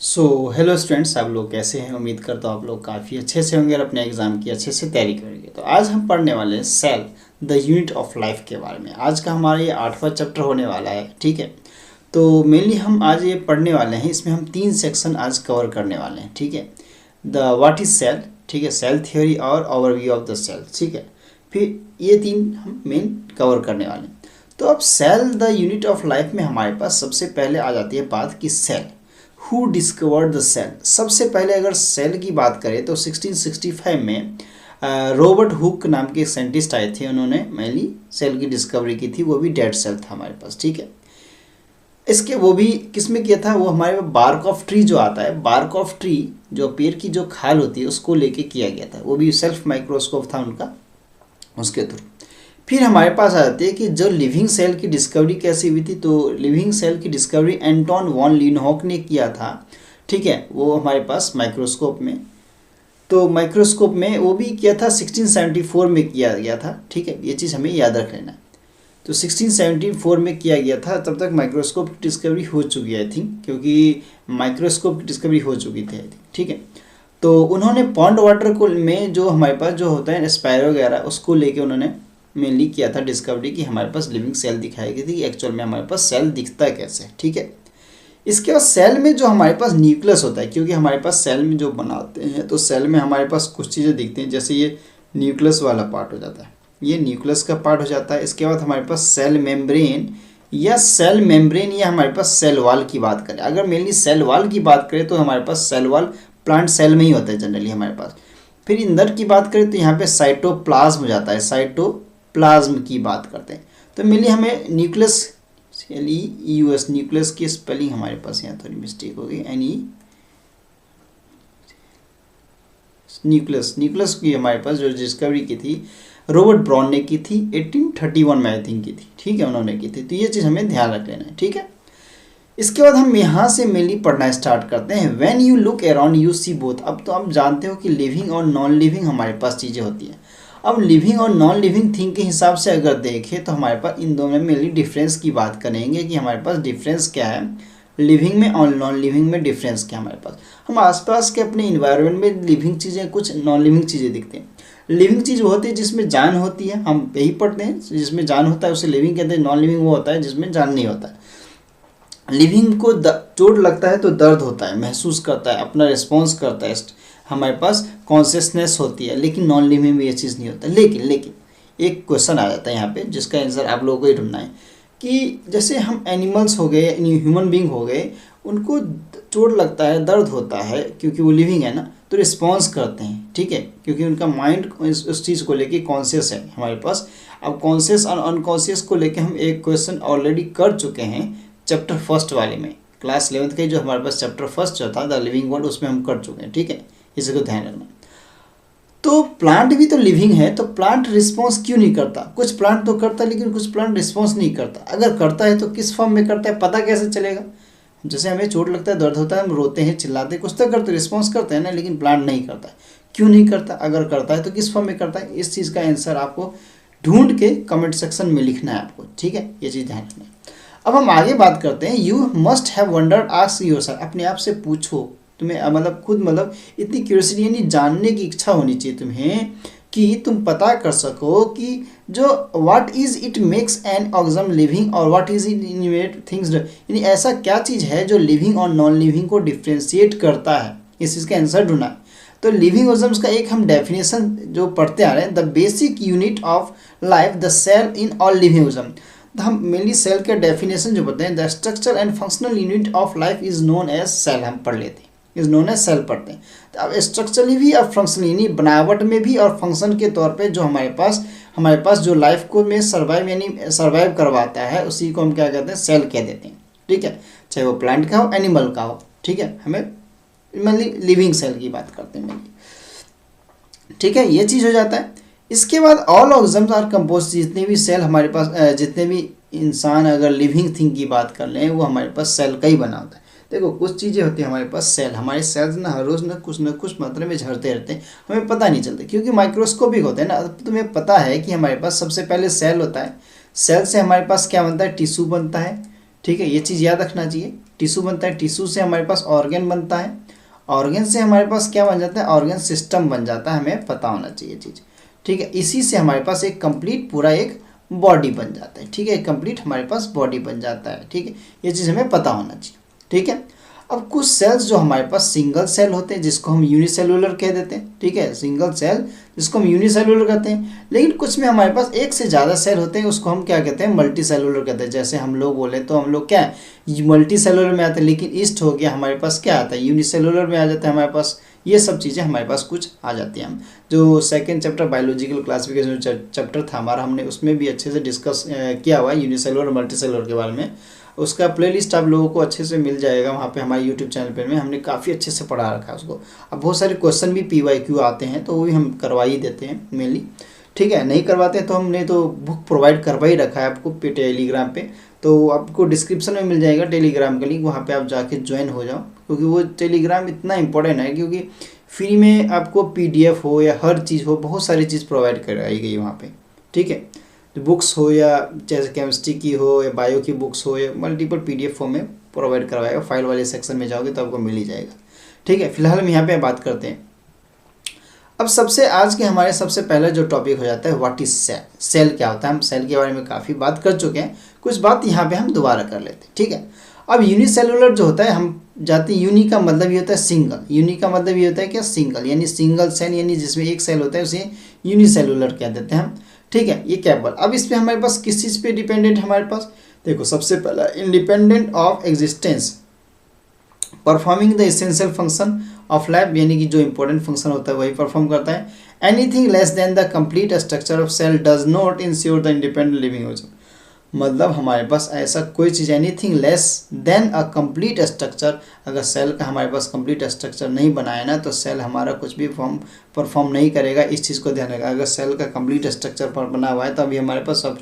Hello students, आप लोग कैसे हैं। उम्मीद करता हूँ आप लोग काफ़ी अच्छे से होंगे और अपने एग्ज़ाम की अच्छे से तैयारी करेंगे। तो आज हम पढ़ने वाले हैं cell the unit of life के बारे में। आज का हमारा ये 8वां चैप्टर होने वाला है। ठीक है, तो मेनली हम आज ये पढ़ने वाले हैं, इसमें हम 3 सेक्शन आज कवर करने वाले हैं। ठीक है, द व्हाट इज़ सेल, ठीक है, सेल थ्योरी और ओवरव्यू ऑफ द सेल। ठीक है, फिर ये 3 हम मेन कवर करने वाले हैं। तो अब cell the unit of life में हमारे पास सबसे पहले आ जाती है बात कि cell who discovered the cell. सबसे पहले अगर सेल की बात करें तो 1665 में रॉबर्ट हुक नाम के साइंटिस्ट आए थे। उन्होंने मेनली सेल की डिस्कवरी की थी, वो भी डेड सेल था हमारे पास। ठीक है, इसके वो भी किस में किया था, वो हमारे बार्क ऑफ ट्री जो आता है, बार्क ऑफ ट्री जो पेड़ की जो खाल होती है उसको लेके किया गया था। वो भी सेल्फ माइक्रोस्कोप था उनका, उसके थ्रू। फिर हमारे पास आ जाती है कि जो लिविंग सेल की डिस्कवरी कैसे हुई थी। तो लिविंग सेल की डिस्कवरी एंटोन वॉन लीनहॉक ने किया था। ठीक है, वो हमारे पास माइक्रोस्कोप में, तो माइक्रोस्कोप में वो भी किया था 1674 में किया गया था। ठीक है, ये चीज़ हमें याद रख लेना है। तो 1674 में किया गया था, तब तक माइक्रोस्कोप की डिस्कवरी हो चुकी है आई थिंक, क्योंकि माइक्रोस्कोप की डिस्कवरी हो चुकी थी आई थिंक। ठीक है, तो उन्होंने पॉन्ड वाटर को में जो हमारे पास जो होता है स्पायरो वगैरह, उसको लेके उन्होंने मेनली किया था डिस्कवरी कि हमारे पास लिविंग सेल दिखाई गई थी कि एक्चुअल में हमारे पास सेल दिखता है कैसे। ठीक है, इसके बाद सेल में जो हमारे पास न्यूक्लियस होता है, क्योंकि हमारे पास सेल में जो बनाते हैं तो सेल में हमारे पास कुछ चीज़ें दिखती हैं, जैसे ये न्यूक्लियस वाला पार्ट हो जाता है, ये न्यूक्लियस का पार्ट हो जाता है। इसके बाद हमारे पास सेल मेम्ब्रेन या सेल मेम्ब्रेन या हमारे पास सेल वॉल की बात करें। अगर मेनली सेल वॉल की बात करें तो हमारे पास सेल वॉल प्लांट सेल में ही होता है जनरली हमारे पास। फिर अंदर की बात करें तो यहाँ पे साइटोप्लाज्म हो जाता है, साइटोप्लाज्म की बात करते हैं। तो मेनली हमें न्यूक्लियस NEUS न्यूक्लियस की स्पेलिंग हमारे पास यहाँ थोड़ी मिस्टेक हो गई, न्यूक्लियस की हमारे पास जो डिस्कवरी की थी रॉबर्ट ब्राउन ने की थी 1831 में आई थिंक की थी। ठीक है, उन्होंने की थी। तो ये चीज़ हमें ध्यान रख लेना है। ठीक है, इसके बाद हम यहाँ से मेनली पढ़ना स्टार्ट करते हैं। When you look around you see both. अब तो आप जानते हो कि लिविंग और नॉन लिविंग हमारे पास चीज़ें होती हैं। अब लिविंग और नॉन लिविंग थिंग के हिसाब से अगर देखें तो हमारे पास इन दोनों में मेनली डिफरेंस की बात करेंगे कि हमारे पास डिफरेंस क्या है लिविंग में और नॉन लिविंग में। डिफरेंस क्या हमारे पास, हम आसपास के अपने इन्वायरमेंट में लिविंग चीज़ें, कुछ नॉन लिविंग चीज़ें दिखते हैं। लिविंग चीज़ वो होती है जिसमें जान होती है, हम यही पढ़ते हैं, जिसमें जान होता है उसे लिविंग कहते हैं। नॉन लिविंग वो होता है जिसमें जान नहीं होता है। लिविंग को चोट लगता है तो दर्द होता है, महसूस करता है, अपना रिस्पॉन्स करता है, हमारे पास कॉन्शियसनेस होती है। लेकिन नॉन लिविंग में ये चीज़ नहीं होता। लेकिन एक क्वेश्चन आ जाता है यहाँ पे जिसका आंसर आप लोगों को ही ढूंढना है कि जैसे हम एनिमल्स हो गए, ह्यूमन बींग हो गए, उनको चोट लगता है, दर्द होता है, क्योंकि वो लिविंग है ना, तो रिस्पॉन्स करते हैं। ठीक है, क्योंकि उनका माइंड उस चीज़ को लेके कॉन्शियस है हमारे पास। अब कॉन्शियस और अनकॉन्शियस को लेके हम एक क्वेश्चन ऑलरेडी कर चुके हैं चैप्टर फर्स्ट वाले में, क्लास 11th का जो हमारे पास चैप्टर फर्स्ट जो था द लिविंग वर्ल्ड, उसमें हम कर चुके हैं। ठीक है, इसी को ध्यान रखना। तो प्लांट भी तो लिविंग है, तो प्लांट रिस्पॉन्स क्यों नहीं करता। कुछ प्लांट तो करता है लेकिन कुछ प्लांट रिस्पॉन्स नहीं करता। अगर करता है तो किस फॉर्म में करता है, पता कैसे चलेगा। जैसे हमें चोट लगता है, दर्द होता है, हम रोते हैं, चिल्लाते हैं, कुछ तो करते, रिस्पॉन्स करते हैं ना, लेकिन प्लांट नहीं करता। क्यों नहीं करता, अगर करता है तो किस फॉर्म में करता है। इस चीज़ का आंसर आपको ढूंढ के कमेंट सेक्शन में लिखना है आपको। ठीक है, ये चीज़ ध्यान रखना है। अब हम आगे बात करते हैं। You must have wondered, ask yourself, अपने आप से पूछो, तुम्हें मतलब खुद मतलब इतनी क्यूरियोसिटी यानी जानने की इच्छा होनी चाहिए तुम्हें कि तुम पता कर सको कि जो what is it makes an organism living और what is it inanimate things, यानी ऐसा क्या चीज़ है जो लिविंग और नॉन लिविंग को डिफ्रेंशिएट करता है। इस चीज़ का आंसर ढूंढना है। तो लिविंग ऑर्गेनिज्म्स का एक हम डेफिनेशन जो पढ़ते आ रहे हैं, the basic unit of life the cell in all living organism. तो हम मेनली सेल के डेफिनेशन जो बताएं, the structure and functional unit of life is known as cell, हम पढ़ लेते हैं, इज नोन एज सेल पढ़ते हैं। तो अब स्ट्रक्चरली भी और फंक्शनली यानी बनावट में भी और फंक्शन के तौर पे जो हमारे पास जो लाइफ को में सर्वाइव यानी सर्वाइव करवाता है, उसी को हम क्या कहते हैं, सेल कह देते हैं। ठीक है, चाहे वो प्लांट का हो, एनिमल का हो। ठीक है, हमें मेनली लिविंग सेल की बात करते हैं मेनली। ठीक है, ये चीज़ हो जाता है। इसके बाद ऑल ऑर्गेनिज्म्स आर कंपोज, जितने भी सेल हमारे पास, जितने भी इंसान अगर लिविंग थिंग की बात कर लें, वो हमारे पास सेल का ही बना होता है। देखो कुछ चीज़ें होती हैं हमारे पास सेल, हमारे सेल्स ना हर रोज़ न कुछ मात्रा में झड़ते रहते हैं, हमें पता नहीं चलता क्योंकि माइक्रोस्कोपिक होते हैं ना। अब तुम्हें पता है कि हमारे पास सबसे पहले सेल होता है, सेल से हमारे पास क्या बनता है, टिश्यू बनता है। ठीक है, ये चीज़ याद रखना चाहिए। टिश्यू बनता है, टिश्यू से हमारे पास ऑर्गन बनता है, ऑर्गन से हमारे पास क्या बन जाता है, ऑर्गन सिस्टम बन जाता है, हमें पता होना चाहिए चीज़, ठीक है। इसी से हमारे पास एक कंप्लीट पूरा एक बॉडी बन जाता है, ठीक है, कंप्लीट हमारे पास बॉडी बन जाता है, ठीक है, ये चीज़ हमें पता होना चाहिए, ठीक है। अब कुछ सेल्स जो हमारे पास सिंगल सेल होते हैं जिसको हम यूनिसेलुलर कह देते हैं, ठीक है, सिंगल सेल जिसको हम यूनिसेलुलर कहते हैं, लेकिन कुछ में हमारे पास एक से ज़्यादा सेल होते हैं, उसको हम क्या कहते हैं, मल्टी सेलुलर कहते हैं। जैसे हम लोग बोले तो हम लोग क्या है, मल्टी सेलुलर में आते हैं, लेकिन ईस्ट हो गया हमारे पास क्या आता है, यूनिसेलुलर में आ जाता है हमारे पास। ये सब चीज़ें हमारे पास कुछ आ जाती हैं। हम जो second chapter biological classification chapter था हमारा, हमने उसमें भी अच्छे से डिस्कस किया हुआ है यूनिसेलुलर और मल्टी सेलुलर के बारे में। उसका प्लेलिस्ट आप लोगों को अच्छे से मिल जाएगा वहाँ पे हमारे यूट्यूब चैनल पे में, हमने काफ़ी अच्छे से पढ़ा रखा है उसको। अब बहुत सारे क्वेश्चन भी PYQ आते हैं तो वो भी हम करवा ही देते हैं मेनली, ठीक है। नहीं करवाते तो हमने तो बुक प्रोवाइड करवा ही रखा है आपको टेलीग्राम पे, तो आपको डिस्क्रिप्शन में मिल जाएगा टेलीग्राम का लिंक, वहाँ पे आप जाके ज्वाइन हो जाओ, क्योंकि वो टेलीग्राम इतना इंपॉर्टेंट है, क्योंकि फ्री में आपको PDF हो या हर चीज़ हो, बहुत सारी चीज़ प्रोवाइड कराई गई वहाँ पे, ठीक है। बुक्स हो या जैसे केमिस्ट्री की हो या बायो की बुक्स हो या मल्टीपल PDF फॉर्म में प्रोवाइड करवाएगा। फाइल वाले सेक्शन में जाओगे तो आपको मिल ही जाएगा, ठीक है। फिलहाल हम यहाँ पे बात करते हैं। अब आज के हमारे सबसे पहला जो टॉपिक हो जाता है, व्हाट इज सेल, सेल क्या होता है। हम सेल के बारे में काफ़ी बात कर चुके हैं, कुछ बात यहाँ पे हम दोबारा कर लेते हैं, ठीक है। अब यूनिसेलुलर जो होता है, हम जाते हैं, यूनि का मतलब ये होता है सिंगल, यूनि का मतलब ये होता है क्या, सिंगल, यानी सिंगल सेल, यानी जिसमें एक सेल होता है उसे यूनिसेलुलर कह देते हैं हम, ठीक है। ये कैपबल। अब इस पर हमारे पास किस चीज़ पे डिपेंडेंट है हमारे पास, देखो सबसे पहला independent of existence, performing the essential function of life, यानी कि जो इंपॉर्टेंट फंक्शन होता है वही परफॉर्म करता है। Anything less than the complete structure of cell does not ensure the independent living organism, मतलब हमारे पास ऐसा कोई चीज़, anything less than a complete structure, अगर सेल का हमारे पास कंप्लीट स्ट्रक्चर नहीं बनाया ना तो सेल हमारा कुछ भी परफॉर्म नहीं करेगा। इस चीज़ को ध्यान रखा, अगर सेल का कंप्लीट स्ट्रक्चर पर बना हुआ है तो अभी हमारे पास सब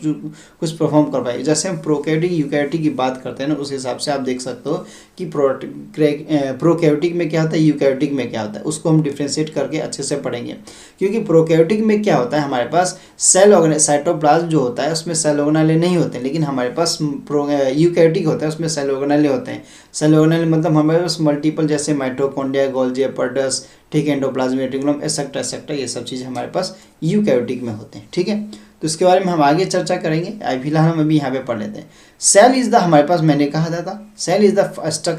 कुछ परफॉर्म कर पाएगी। जैसे हम प्रोकैरियोटिक यूकैरियोटिक की बात करते हैं ना, उस हिसाब से आप देख सकते हो कि प्रोकैरियोटिक में क्या होता है, यूकैरियोटिक में क्या होता है, उसको हम डिफ्रेंशिएट करके अच्छे से पढ़ेंगे। क्योंकि प्रोकैरियोटिक में क्या होता है, हमारे पास सेल साइटोप्लाज्म जो होता है उसमें सेल ऑर्गेनेले नहीं होते, लेकिन हमारे पास यूकैरियोटिक होता है उसमें सेल ऑर्गेनेले होते हैं। सेल ऑर्गेनेले मतलब हमारे पास मल्टीपल, जैसे माइटोकॉन्ड्रिया, गोल्जी एपर्टस, ठीक है, एंडोप्लाज्म रेटिकुलम, एसेक्ट्रा एसेक्ट्रा, ये सब चीज़ हमारे पास यूकैरियोटिक में होते हैं, ठीक है। तो इसके बारे में हम आगे चर्चा करेंगे, फिलहाल हम अभी यहाँ पे पढ़ लेते हैं। सेल इज द, हमारे पास मैंने कहा था cell is the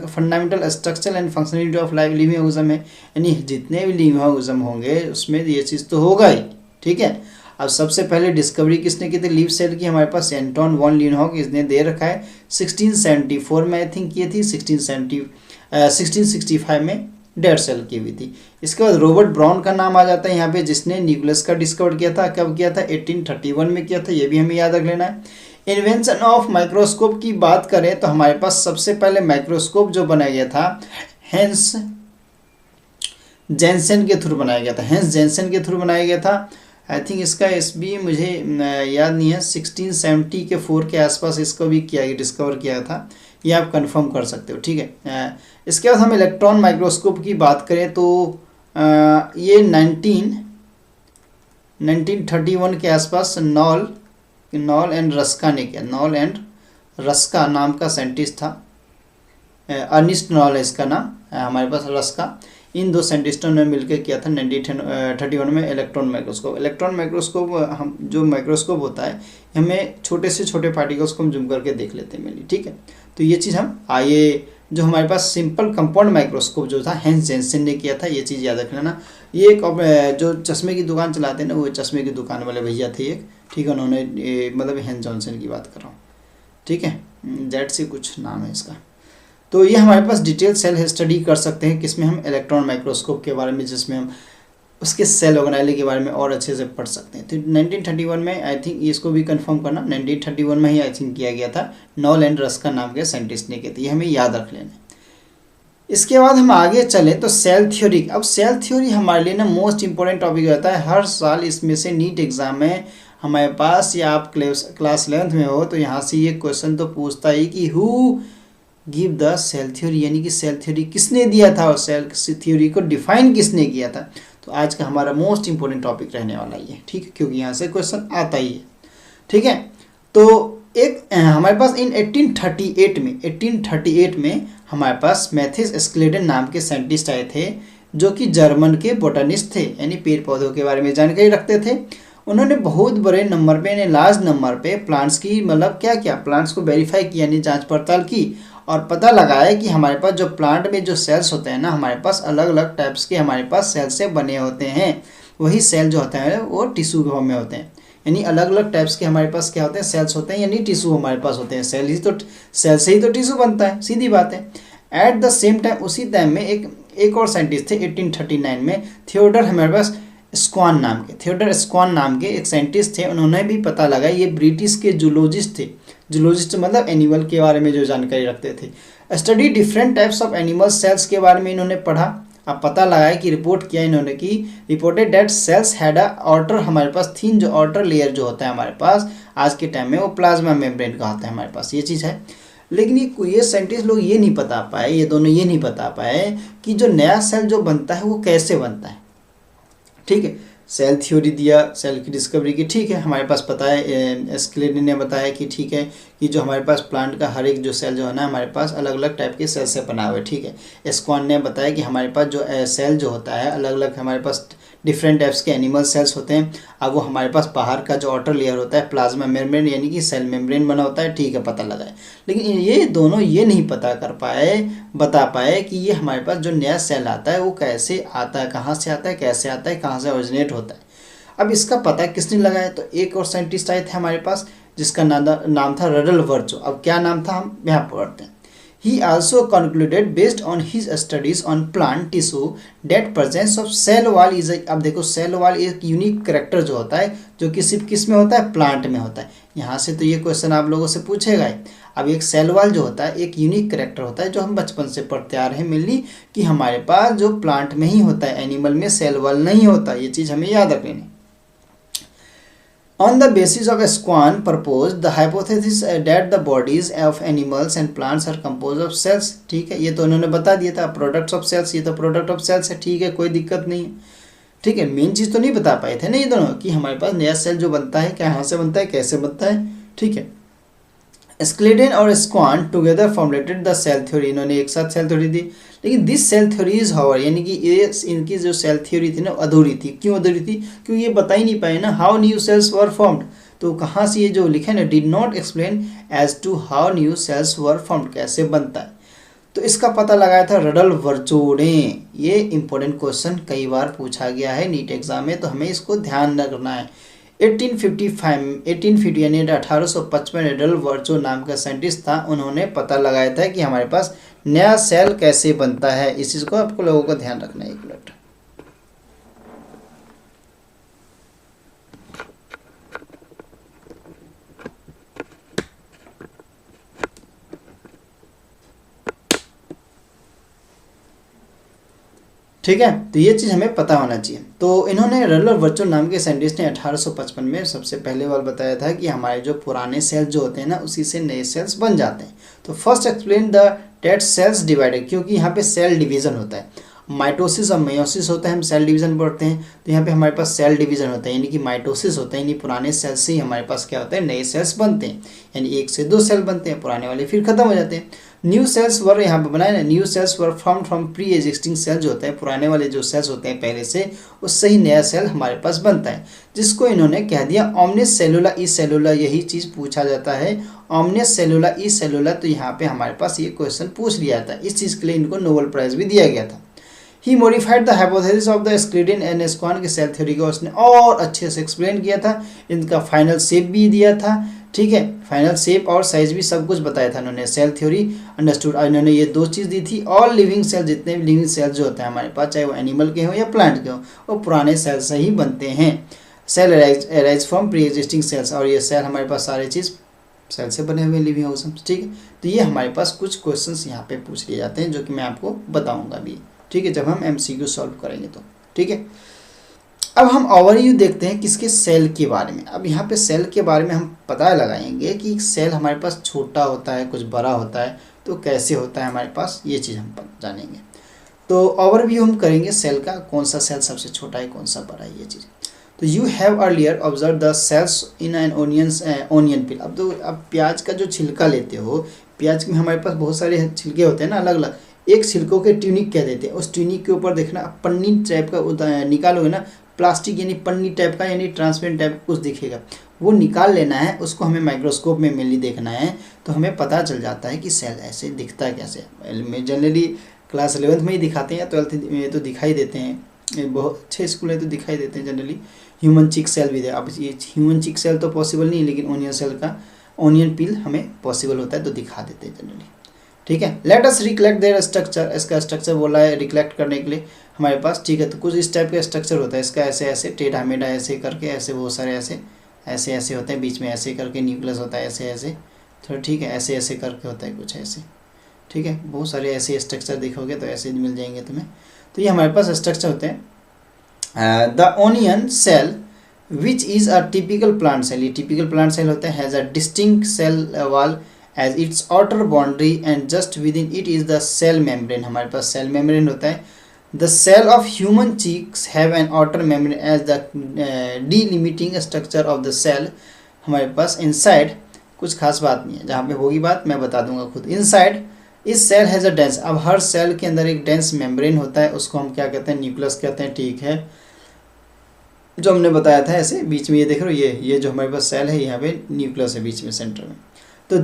fundamental structure and functionality of life living organism है, यानी जितने भी लिविंग ऑर्गेनिज्म होंगे उसमें ये चीज़ तो होगा ही, ठीक है। अब सबसे पहले डिस्कवरी किसने की थी लिव सेल की, हमारे पास एंटोन वॉन लीनहॉक, इसने दे रखा है 1674 में आई थिंक की थी, 1665 में डेड सेल की हुई थी। इसके बाद रॉबर्ट ब्राउन का नाम आ जाता है यहाँ पे, जिसने न्यूक्लियस का डिस्कवर किया था। कब किया था, 1831 में किया था, ये भी हमें याद रख लेना है। इन्वेंशन ऑफ माइक्रोस्कोप की बात करें तो हमारे पास सबसे पहले माइक्रोस्कोप जो बनाया गया था हेंस जेनसेन के थ्रू बनाया गया था, हेंस जेनसेन के थ्रू बनाया गया था। आई थिंक इसका SB मुझे याद नहीं है, 1670 के 4 के आसपास इसको भी डिस्कवर किया था, ये आप कंफर्म कर सकते हो, ठीक है। इसके बाद हम इलेक्ट्रॉन माइक्रोस्कोप की बात करें तो ये 1931 के आसपास नॉल एंड रस्का ने किया, नॉल एंड रस्का नाम का साइंटिस्ट था, अर्निस्ट नॉल है इसका नाम, हमारे पास रस्का, इन दो साइंटिस्टों ने मिलकर किया था 1931 में इलेक्ट्रॉन माइक्रोस्कोप। इलेक्ट्रॉन माइक्रोस्कोप हम जो माइक्रोस्कोप होता है हमें छोटे से छोटे पार्टिकल्स को हम जूम करके देख लेते हैं मेनली, ठीक है। तो ये चीज़ हम ये जो हमारे पास सिंपल कंपाउंड माइक्रोस्कोप जो था हेंस जेनसेन ने किया था, ये चीज़ याद रख लेना। ये एक जो चश्मे की दुकान चलाते हैं ना, वो चश्मे की दुकान वाले भैया थे एक, ठीक है, उन्होंने मतलब हेंस जॉनसन की बात कर रहा हूँ, ठीक है, जेड से कुछ नाम है इसका। तो ये हमारे पास डिटेल सेल स्टडी कर सकते हैं किसमें, हम इलेक्ट्रॉन माइक्रोस्कोप के बारे में, जिसमें हम उसके सेल ऑर्गेनेले के बारे में और अच्छे से पढ़ सकते हैं। तो 1931 में आई थिंक इसको भी कंफर्म करना, 1931 में ही आई थिंक किया गया था, नॉल एंड रस्का नाम के साइंटिस्ट ने किया था, ये हमें याद रख लेना। इसके बाद हम आगे चलें तो सेल थ्योरी। अब सेल थ्योरी हमारे लिए ना मोस्ट इंपॉर्टेंट टॉपिक रहता है, हर साल इसमें से नीट एग्जाम में हमारे पास, या आप क्लास 11th में हो तो यहाँ से ये क्वेश्चन तो पूछता ही कि who give the cell theory, यानी कि सेल थ्योरी किसने दिया था और सेल थ्योरी को डिफाइन किसने किया था। तो आज का हमारा मोस्ट इंपॉर्टेंट टॉपिक रहने वाला ही है, ठीक है, क्योंकि यहाँ से क्वेश्चन आता ही है, ठीक है। तो हमारे पास इन 1838 में हमारे पास मैथिस स्क्लेडन नाम के साइंटिस्ट आए थे, जो कि जर्मन के बोटनिस्ट थे, यानी पेड़ पौधों के बारे में जानकारी रखते थे। उन्होंने बहुत बड़े नंबर पे, यानी लार्ज नंबर पे प्लांट्स की मतलब क्या किया, प्लांट्स को वेरीफाई किया, यानी जांच पड़ताल की, और पता लगाया कि हमारे पास जो प्लांट में जो सेल्स होते हैं ना, हमारे पास अलग अलग टाइप्स के हमारे पास सेल से बने होते हैं। वही सेल जो होते हैं वो टिश्यू के फॉर्म में होते हैं, यानी अलग अलग टाइप्स के हमारे पास क्या होते हैं, सेल्स होते हैं, यानी टिश्यू हमारे पास होते हैं। सेल से ही तो टिश्यू बनता है, सीधी बात है। एट द सेम टाइम, उसी टाइम में एक और साइंटिस्ट थे 1839 में, थियोडर हमारे पास स्क्वान नाम के एक साइंटिस्ट थे। उन्होंने भी पता लगा, ये ब्रिटिश के जूलॉजिस्ट थे। जूलॉजिस्ट मतलब एनिमल के बारे में जो जानकारी रखते थे। Study different types of animal cells के बारे में इन्होंने पढ़ा। अब पता लगाया कि रिपोर्ट किया इन्होंने कि reported that cells had a outer, हमारे पास थीन जो आउटर लेयर जो होता है हमारे पास आज के टाइम में, वो प्लाज्मा मेम्ब्रेन का होता है हमारे पास, ये चीज़ है। लेकिन ये साइंटिस्ट लोग ये नहीं बता पाए, ये दोनों ये नहीं बता पाए कि जो नया सेल जो बनता है वो कैसे बनता है। ठीक है, सेल थ्योरी दिया सेल की डिस्कवरी की, ठीक है, हमारे पास पता है, स्क्लेडन ने बताया कि ठीक है कि जो हमारे पास प्लांट का हर एक जो सेल जो है ना हमारे पास अलग अलग टाइप के सेल से बना हुआ है। ठीक है, स्क्वान ने बताया कि हमारे पास जो सेल जो होता है अलग अलग हमारे पास डिफरेंट टाइप्स के एनिमल सेल्स होते हैं। अब वो हमारे पास बाहर का जो आउटर लेयर होता है प्लाज्मा मेम्ब्रेन, यानी कि सेल मेम्ब्रेन बना होता है। ठीक है, पता लगा है। लेकिन ये दोनों ये नहीं बता पाए कि ये हमारे पास जो नया सेल आता है वो कैसे आता है, कहाँ से आता है, कैसे आता है, कहाँ से ओरिजिनेट होता है। अब इसका पता किसने लगाया, तो एक और साइंटिस्ट आए थे हमारे पास, जिसका नाम था रडल वर्चो। अब क्या नाम था हम यहाँ पढ़ते हैं। He also concluded based on his studies on plant tissue that presence of cell wall is a, अब देखो सेल वॉल एक यूनिक करेक्टर जो होता है, जो कि सिर्फ किस में होता है, प्लांट में होता है। यहाँ से तो ये क्वेश्चन आप लोगों से पूछेगा ही। अब एक सेल वॉल जो होता है एक यूनिक करेक्टर होता है, जो हम बचपन से पढ़ते आ रहे हैं मेनली, कि हमारे पास जो प्लांट में ही होता है, एनिमल में सेल वॉल नहीं होता। ये चीज़ हमें याद रखनी है। On the basis of Swan proposed the hypothesis that the bodies of animals and plants are composed of cells। ठीक है, ये तो उन्होंने बता दिया था, प्रोडक्ट्स ऑफ सेल्स, ये तो प्रोडक्ट ऑफ सेल्स है। ठीक है, कोई दिक्कत नहीं है। ठीक है, मेन चीज़ तो नहीं बता पाए थे ना ये दोनों, कि हमारे पास नया सेल जो बनता है कहाँ से बनता है, कैसे बनता है। ठीक है, स्क्लेडन और Schwann together formulated the cell theory, इन्होंने एक साथ सेल थ्योरी दी। लेकिन this cell theory is however, यानी कि ये इनकी जो सेल थ्योरी थी ना अधूरी थी। क्यों अधूरी थी, क्योंकि ये बता ही नहीं पाए ना how new cells were formed. तो कहाँ से ये जो लिखा है ना, did not explain as to how new cells were formed, कैसे बनता है। तो इसका पता लगाया था रडल वर्चो ने। ये इंपॉर्टेंट क्वेश्चन कई बार पूछा गया है नीट एग्जाम में, तो हमें इसको ध्यान रखना है। 1850 यानी 1855 रडल वर्चो नाम का साइंटिस्ट था। उन्होंने पता लगाया था कि हमारे पास नया सेल कैसे बनता है। इस चीज़ को आपको लोगों को ध्यान रखना है। एक मिनट, ठीक है, तो ये चीज़ हमें पता होना चाहिए। तो इन्होंने रडल वर्चो नाम के साइंटिस्ट ने 1855 में सबसे पहले बार बताया था कि हमारे जो पुराने सेल्स जो होते हैं ना उसी से नए सेल्स बन जाते हैं। तो first explain the that cells divided, क्योंकि यहाँ पे सेल डिवीजन होता है, माइटोसिस और मेयोसिस होता है, हम सेल डिवीजन पढ़ते हैं। तो यहाँ पे हमारे पास सेल डिवीजन होता है, यानी कि माइटोसिस होता है, यानी पुराने सेल से ही हमारे पास क्या होता है, नए सेल्स बनते हैं। यानी 1 से 2 सेल बनते हैं, पुराने वाले फिर खत्म हो जाते हैं। न्यू सेल्स वर, यहाँ पे बनाए ना, new cells were form from pre existing cell, जो होते हैं पुराने वाले जो सेल्स होते हैं पहले से, उससे ही नया सेल हमारे पास बनता है, जिसको इन्होंने कह दिया ऑमनिस सेलुला ई सेलुला। यही चीज़ पूछा जाता है, ऑमनिस सेलुला ई सेलुला। तो यहाँ पे हमारे पास ये क्वेश्चन पूछ लिया था, इस चीज़ के लिए इनको नोबेल प्राइज भी दिया गया था। He modified the hypothesis of the Schleiden and Schwann की सेल थ्योरी को उसने और अच्छे से एक्सप्लेन किया था। इनका फाइनल शेप भी दिया था। ठीक है, फाइनल शेप और साइज भी सब कुछ बताया था उन्होंने। सेल थ्योरी अंडरस्टूड, इन्होंने ये 2 चीज़ दी थी। ऑल लिविंग सेल, जितने भी लिविंग सेल जो होते हैं हमारे पास, चाहे वो एनिमल के हों या प्लांट के हों, वो पुराने सेल से ही बनते हैं। Cell arise from pre existing cells, और ये सेल हमारे पास सारे चीज़ सेल से बने हुए लिविंग ऑर्गेनिज्म। ठीक है, तो ये हमारे पास कुछ क्वेश्चंस यहाँ पे पूछ लिए जाते हैं, जो कि मैं आपको बताऊँगा अभी। ठीक है, जब हम MCQ सॉल्व करेंगे तो। ठीक है, अब हम ओवरव्यू देखते हैं किसके, सेल के बारे में। अब यहाँ पे सेल के बारे में हम पता लगाएंगे कि सेल हमारे पास छोटा होता है, कुछ बड़ा होता है, तो कैसे होता है हमारे पास, ये चीज़ हम जानेंगे। तो ओवरव्यू हम करेंगे सेल का, कौन सा सेल सबसे छोटा है, कौन सा बड़ा है, ये चीज़। तो you have earlier observe the cells in an onion peel. अब तो अब प्याज का जो छिलका लेते हो, प्याज में हमारे पास बहुत सारे छिलके होते हैं ना अलग अलग, एक छिलकों के ट्यूनिक कह देते हैं। उस ट्यूनिक के ऊपर देखना पन्नी टाइप का निकालोगे ना, प्लास्टिक यानी पन्नी टाइप का यानी ट्रांसपेरेंट टाइप कुछ दिखेगा, वो निकाल लेना है, उसको हमें माइक्रोस्कोप में मेनली देखना है, तो हमें पता चल जाता है कि सेल ऐसे दिखता है कैसे। में जनरली क्लास 11th में ही दिखाते हैं, 12th में तो दिखाई देते हैं, बहुत अच्छे स्कूल है तो दिखाई देते हैं जनरली। ह्यूमन चिक सेल भी है, अब ये ह्यूमन चिक सेल तो पॉसिबल नहीं, लेकिन ओनियन सेल का ओनियन पिल हमें पॉसिबल होता है तो दिखा देते हैं जनरली। ठीक है, let us recollect there structure. इसका स्ट्रक्चर बोला है रिकलेक्ट करने के लिए हमारे पास। ठीक है, तो कुछ इस टाइप का स्ट्रक्चर होता है इसका, ऐसे ऐसे टेढ़ा मेढ़ा ऐसे करके, ऐसे बहुत सारे ऐसे ऐसे ऐसे होते हैं, बीच में ऐसे करके न्यूक्लियस होता है ऐसे ऐसे, तो ठीक है ऐसे ऐसे करके होता है कुछ ऐसे। ठीक है, बहुत सारे ऐसे स्ट्रक्चर देखोगे तो ऐसे मिल जाएंगे तुम्हें। तो ये हमारे पास स्ट्रक्चर होते हैं। The onion cell which is a typical plant cell, ये टिपिकल प्लांट सेल होता है, has a distinct cell wall as its outer boundary and just within it is the cell membrane. हमारे पास cell membrane होता है। The cell of human cheeks have an outer membrane as the delimiting structure of the cell. हमारे पास inside कुछ खास बात नहीं है, जहाँ पे होगी बात मैं बता दूंगा खुद। इनसाइड इस सेल हैज़ अ डेंस, अब हर सेल के अंदर एक डेंस मेम्ब्रेन होता है, उसको हम क्या कहते हैं, न्यूक्लियस कहते हैं। ठीक है, जो हमने बताया था ऐसे बीच में ये देख रहे हो, ये जो हमारे पास सेल है यहाँ पे न्यूक्लियस है बीच में सेंटर में। तो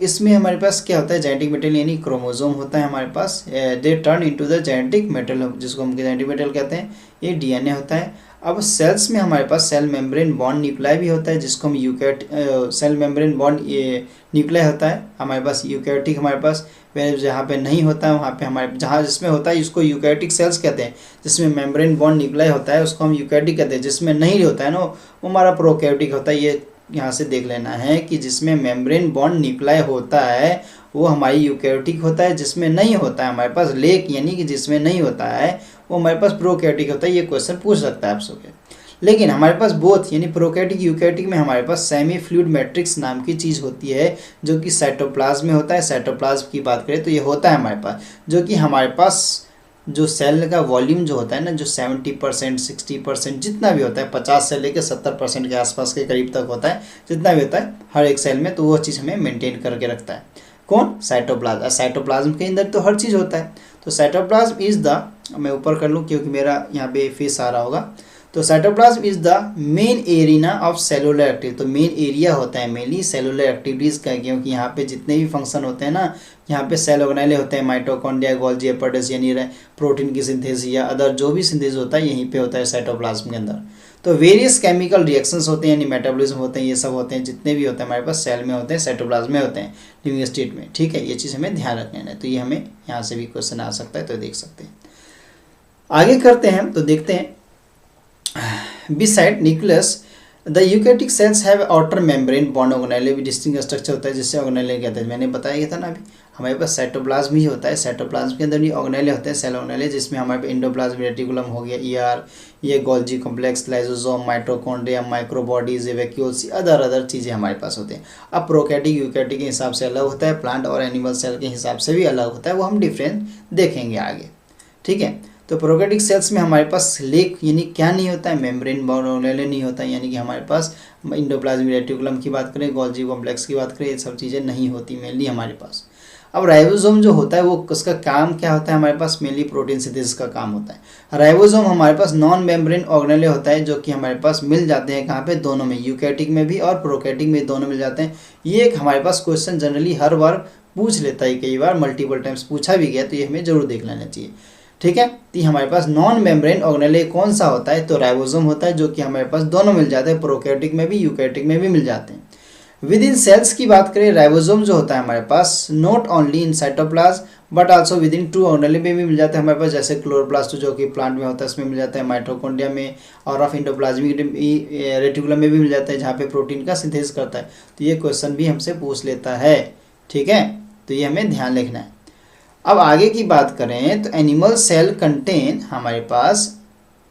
इसमें हमारे पास क्या होता है, जेनेटिक मेटेरियल यानी क्रोमोसोम होता है हमारे पास। They turn into the genetic material, जिसको हम जेनेटिक मेटेरियल कहते हैं, ये डीएनए होता है। अब सेल्स में हमारे पास सेल मेम्ब्रेन बॉन्ड न्यूक्लियाई भी होता है, जिसको हम सेल मेम्ब्रेन बॉन्ड न्यूक्लियाई होता है हमारे पास। यूकैरियोटिक हमारे पास जहाँ पे नहीं होता है वहाँ पे हमारे, जहाँ जिसमें होता है इसको यूकैरियोटिक सेल्स कहते हैं, जिसमें मेम्ब्रेन बॉन्ड न्यूक्लियाई होता है उसको हम यूकैरियोटिक कहते हैं। जिसमें नहीं होता है ना वो हमारा प्रोकैरियोटिक होता है। ये यहाँ से देख लेना है कि जिसमें मेम्ब्रेन बॉन्ड न्यूक्लियाई होता है वो हमारी यूकैरियोटिक होता है, जिसमें नहीं होता है हमारे पास लेक यानी कि जिसमें नहीं होता है वो हमारे पास प्रोकैरियोटिक होता है। ये क्वेश्चन पूछ सकता है आपसे। लेकिन हमारे पास बोथ यानी प्रोकैरियोटिक यूकैरियोटिक में हमारे पास सेमी फ्लूइड मैट्रिक्स नाम की चीज़ होती है, जो कि साइटोप्लाज्म में होता है। साइटोप्लाज्म की बात करें तो ये होता है हमारे पास, जो कि हमारे पास जो सेल का वॉल्यूम जो होता है ना, जो 70% 60% जितना भी होता है, 50 से लेकर 70% के आसपास के करीब तक होता है, जितना भी होता है हर एक सेल में, तो वो चीज़ हमें मेंटेन करके रखता है। कौन? साइटोप्लाज्म। साइटोप्लाज्म के अंदर तो हर चीज़ होता है। तो साइटोप्लाज्म इज़ द, मैं ऊपर कर लूँ क्योंकि मेरा यहाँ पे फेस आ रहा होगा। तो cytoplasm is the main arena of cellular activity. तो मेन एरिया होता है मेनली सेलुलर एक्टिविटीज़ का, क्योंकि यहाँ पे जितने भी फंक्शन होते हैं ना, यहाँ पे सेल ऑर्गेनेले होते हैं, माइटोकॉन्ड्रिया, गोल्जी एपार्टस यानी प्रोटीन की सिंथेसिस या अदर जो भी सिंथेसिस होता है यहीं पे होता है साइटोप्लाज्म के अंदर। तो वेरियस केमिकल रिएक्शंस होते हैं यानी मेटाबॉलिज्म होते हैं, ये सब होते हैं जितने भी होते हैं हमारे पास सेल में होते हैं, साइटोप्लाज्म में होते हैं लिविंग स्टेट में। ठीक है, ये चीज़ हमें ध्यान रखना है। तो ये हमें यहाँ से भी क्वेश्चन आ सकता है, तो देख सकते हैं। आगे करते हैं तो देखते हैं। Beside nucleus, the eukaryotic cells have outer membrane bond organelle भी डिस्टिंक्ट स्ट्रक्चर होता है, जिससे ऑर्गेनेले कहते हैं। मैंने बताया था ना अभी, हमारे पास साइटोप्लाज्म ही होता है। साइटोप्लाज्म के अंदर भी ऑर्गेनेले होते हैं, सेल ऑर्गेनेले, जिसमें हमारे पास एंडोप्लाज्म रेटिकुलम हो गया, ईआर, ये Golgi complex, lysosome, mitochondria, microbodies, vacuoles, other चीज़ें हमारे पास होते हैं। अब प्रोकैरियोटिक यूकैरियोटिक के हिसाब से अलग होता है, प्लांट और एनिमल सेल के हिसाब से भी अलग होता है, वो हम डिफरेंस देखेंगे आगे। ठीक है, तो प्रोकैरियोटिक सेल्स में हमारे पास लेक यानी क्या नहीं होता है, मेम्ब्रेन बॉन्ड ऑर्गेनेले नहीं होता है, यानी कि हमारे पास एंडोप्लाज्मिक रेटिकुलम की बात करें, गोल्जी कॉम्प्लेक्स की बात करें, ये सब चीज़ें नहीं होती मेनली हमारे पास। अब राइबोसोम जो होता है वो उसका काम क्या होता है, हमारे पास मेनली प्रोटीन सिंथेसिस का काम होता है। राइबोसोम हमारे पास नॉन मेम्ब्रेन ऑर्गेनेले होता है, जो कि हमारे पास मिल जाते हैं कहाँ पे, दोनों में, यूकैरियोटिक में भी और प्रोकैरियोटिक में, दोनों मिल जाते हैं। ये एक हमारे पास क्वेश्चन जनरली हर बार पूछ लेता है, कई बार मल्टीपल टाइम्स पूछा भी गया, तो ये हमें जरूर देख लेना चाहिए। ठीक है, तो हमारे पास नॉन मेम्ब्रेन ऑर्गेनेले कौन सा होता है, तो राइबोसोम होता है, जो कि हमारे पास दोनों मिल जाते हैं, प्रोकैरियोटिक में भी यूकैरियोटिक में भी मिल जाते हैं। विद इन सेल्स की बात करें, राइबोसोम जो होता है हमारे पास not only in cytoplasm but also within to organelle में भी मिल जाता है हमारे पास, जैसे क्लोरोप्लास्ट जो कि प्लांट में होता है उसमें मिल जाता है, माइटोकॉन्ड्रिया में, और ऑफ एंडोप्लाज्मिक रेटिकुलम में भी मिल जाता है, जहाँ पे प्रोटीन का सिंथेसिस करता है। तो ये क्वेश्चन भी हमसे पूछ लेता है। ठीक है, तो ये हमें ध्यान रखना है। अब आगे की बात करें तो एनिमल सेल कंटेन हमारे पास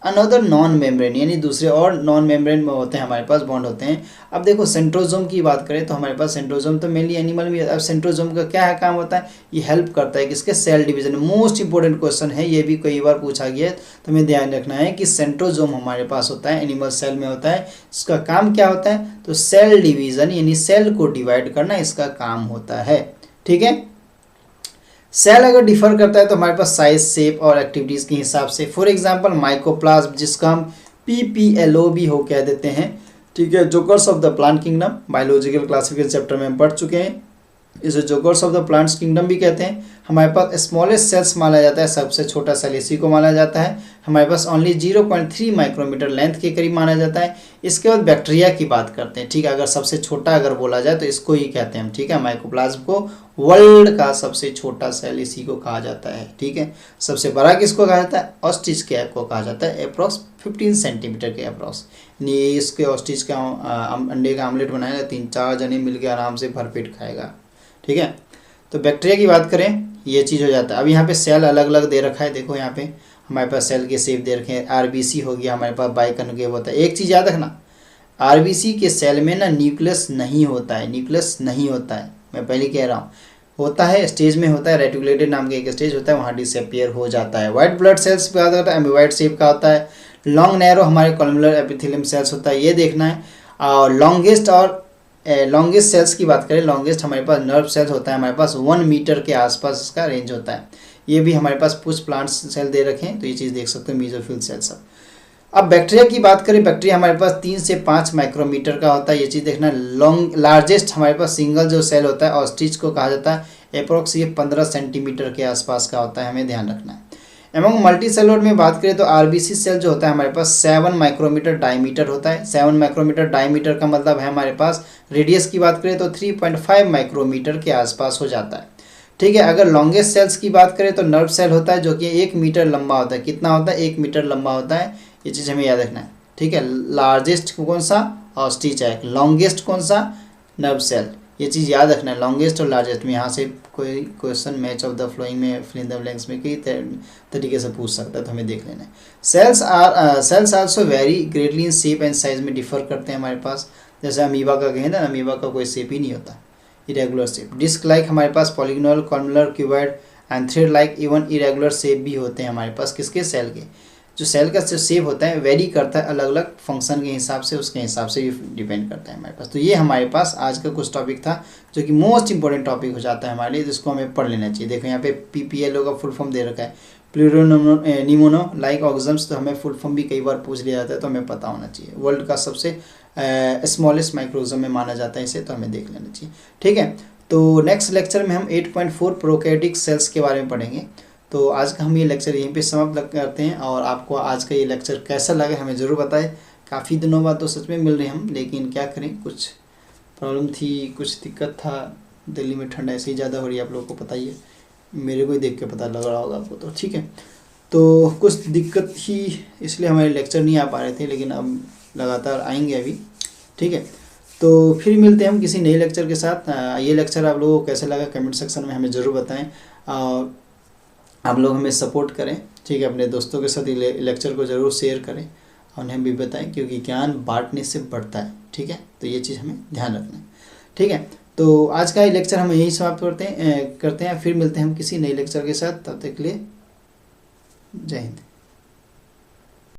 अनदर नॉन मेम्ब्रेन, यानी दूसरे और नॉन मेम्ब्रेन में होते हैं हमारे पास बॉन्ड होते हैं। अब देखो सेंट्रोजोम की बात करें तो हमारे पास सेंट्रोजोम तो मेनली एनिमल में। अब सेंट्रोजोम का क्या है काम होता है, ये हेल्प करता है किसके, cell division. Most important question है, ये भी कई बार पूछा गया है, तो हमें ध्यान रखना है कि सेंट्रोजोम हमारे पास होता है, एनिमल सेल में होता है। इसका काम क्या होता है, तो सेल डिवीजन यानी सेल को डिवाइड करना इसका काम होता है। ठीक है, सेल अगर डिफर करता है तो हमारे पास साइज, शेप और एक्टिविटीज के हिसाब से। फॉर एग्जांपल माइकोप्लाज्म, जिसका हम PPLO भी हो कह देते हैं। ठीक है, jokers of the plant kingdom, biological classification chapter में हम पढ़ चुके हैं, इसे jokers of the plants kingdom भी कहते हैं। हमारे पास स्मॉलेस्ट सेल्स माना जाता है, सबसे छोटा सेल इसी को माना जाता है। हमारे पास ओनली 0.3 माइक्रोमीटर लेंथ के करीब माना जाता है। इसके बाद बैक्टीरिया की बात करते हैं। ठीक है, अगर सबसे छोटा अगर बोला जाए तो इसको ही कहते हैं हम। ठीक है, माइकोप्लाज्म को वर्ल्ड का सबसे छोटा सेल इसी को कहा जाता है। ठीक है, सबसे बड़ा किसको कहा जाता है, ऑस्ट्रिच के एग को कहा जाता है, अप्रॉक्स 15 सेंटीमीटर के अप्रॉक्स। यानी इसके ऑस्ट्रिच का अंडे का आमलेट बनाएगा, 3-4 जने मिलकर आराम से भरपेट खाएगा। ठीक है, तो बैक्टीरिया की बात करें ये चीज़ हो जाता है। अब यहाँ पे सेल अलग अलग दे रखा है, देखो यहाँ पे हमारे पास सेल के शेप दे रखे हैं। RBC हो गया हमारे पास, बाइकॉन्केव होता है। एक चीज़ याद रखना, RBC के सेल में ना न्यूक्लियस नहीं होता है, न्यूक्लियस नहीं होता है, मैं पहले कह रहा हूँ। होता है स्टेज में होता है, रेटिकुलेटेड नाम का एक स्टेज होता है, वहाँ डिसअपियर हो जाता है। वाइट ब्लड सेल्स पे आता है, एम्बिवाइड शेप का होता है। लॉन्ग नैरो हमारे कॉलमुलर एपिथेलियम सेल्स होता है, ये देखना है। और लॉन्गेस्ट सेल्स की बात करें, लॉन्गेस्ट हमारे पास नर्व सेल्स होता है, हमारे पास 1 मीटर के आसपास इसका रेंज होता है। ये भी हमारे पास कुछ प्लांट सेल दे रखे हैं, तो ये चीज़ देख सकते हो, मीजोफिल सेल सब। अब बैक्टीरिया की बात करें, बैक्टीरिया हमारे पास 3 से 5 माइक्रोमीटर का होता है, ये चीज़ देखना। लार्जेस्ट हमारे पास सिंगल जो सेल होता है ऑस्ट्रिच को कहा जाता है, अप्रोक्स ये 15 सेंटीमीटर के आसपास का होता है, हमें ध्यान रखना है। एमंग मल्टी सेलुलर में बात करें तो RBC सेल जो होता है हमारे पास 7 माइक्रोमीटर डायमीटर होता है। 7 माइक्रोमीटर डायमीटर का मतलब है हमारे पास, रेडियस की बात करें तो 3.5 माइक्रोमीटर के आसपास हो जाता है। ठीक है, अगर लॉन्गेस्ट सेल्स की बात करें तो नर्व सेल होता है, जो कि 1 मीटर लंबा होता है। कितना होता है, 1 मीटर लंबा होता है, ये चीज़ हमें याद रखना है। ठीक है, लार्जेस्ट कौन सा, ऑस्ट्रिच है। लॉन्गेस्ट कौन सा, नर्व सेल, ये चीज़ याद रखना है, लॉन्गेस्ट और लार्जेस्ट में। यहाँ से कोई question match of the flowing में, फिल इन द ब्लैंक्स में कई तरीके से पूछ सकता है, तो हमें देख लेना है। Sales also very greatly in shape and size में डिफर करते हैं हमारे पास। जैसे अमीबा का कहें ना, अमीबा का कोई शेप ही नहीं होता, इरेगुलर शेप। डिस्क लाइक हमारे पास polygonal, columnar, cuboid and thread like, even irregular shape भी होते हैं हमारे पास। किसके, सेल के। जो सेल का जो शेप होता है वेरी करता है, अलग अलग फंक्शन के हिसाब से, उसके हिसाब से डिपेंड करता है हमारे पास। तो ये हमारे पास आज का कुछ टॉपिक था, जो कि मोस्ट इंपॉर्टेंट टॉपिक हो जाता है हमारे लिए, जिसको हमें पढ़ लेना चाहिए। देखो यहाँ पे PPLO का फुल फॉर्म दे रखा है, प्लूरोनिमोनो लाइक ऑर्गेनिज्म्स, तो हमें फुल फॉर्म भी कई बार पूछ लिया जाता है, तो हमें पता होना चाहिए। वर्ल्ड का सबसे स्मॉलेस्ट माइक्रोऑर्गेनिज्म में माना जाता है इसे, तो हमें देख लेना चाहिए। ठीक है, तो नेक्स्ट लेक्चर में हम 8.4 प्रोकैरियोटिक सेल्स के बारे में पढ़ेंगे। तो आज का हम ये लेक्चर यहीं पे समाप्त करते हैं, और आपको आज का ये लेक्चर कैसा लगा हमें ज़रूर बताएं। काफ़ी दिनों बाद तो सच में मिल रहे हैं हम, लेकिन क्या करें, कुछ प्रॉब्लम थी, कुछ दिक्कत था। दिल्ली में ठंड ऐसे ही ज़्यादा हो रही है, आप लोगों को पता ही है, मेरे को ही देख के पता लग रहा होगा आपको। तो ठीक है, तो कुछ दिक्कत ही, इसलिए हमारे लेक्चर नहीं आ पा रहे थे, लेकिन अब लगातार आएंगे अभी। ठीक है, तो फिर मिलते हैं हम किसी नए लेक्चर के साथ। ये लेक्चर आप लोगों को कैसा लगा कमेंट सेक्शन में हमें ज़रूर बताएं, और आप लोग हमें सपोर्ट करें। ठीक है, अपने दोस्तों के साथ लेक्चर को ज़रूर शेयर करें, और उन्हें भी बताएं, क्योंकि ज्ञान बांटने से बढ़ता है। ठीक है, तो ये चीज़ हमें ध्यान रखना है। ठीक है, तो आज का ये लेक्चर हम यहीं समाप्त करते हैं। फिर मिलते हैं हम किसी नए लेक्चर के साथ, तब तक के लिए जय हिंद।